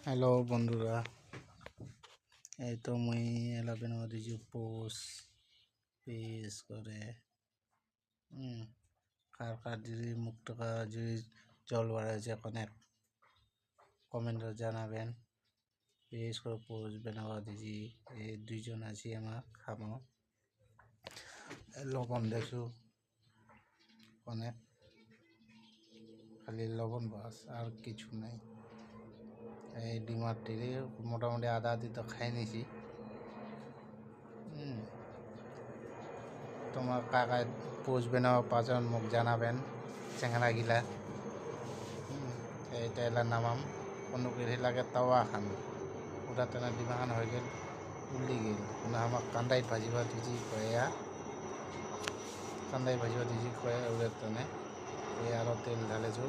Hello বন্ধুরা, এই তো মুই এলাবেন দিছি পোস্ট পেজ করে কার কার যদি মুখ টাকা যদি জল বাড়াইছে অনেক কমেন্টে জানাবেন। পেজ করে পোস্ট বানাবা দিছি। এই দুইজন আছি আমার খামো লবণ দেখছো অনেক, খালি লবণ বাস আর কিছু নাই। এই ডিমার টিরে মোটামুটি আধা আধি তো খাই নিছি। তোমার কাকায় পোস্ট বানাবা পাঁচজন মুখ জানাবেন চেংড়া গিলা। এইটা এলার নামাম কোনো কিছু লাগে তাওয়া খান ওটা তেনা ডিমা খান হয়ে গেল উল্লি গেল ওনা আমাক কান্দাই ভাজিবা দিছি কয়া কান্দাই ভাজিবা দিছি কয়ে ওদের তেনে আরও তেল ঢালেছো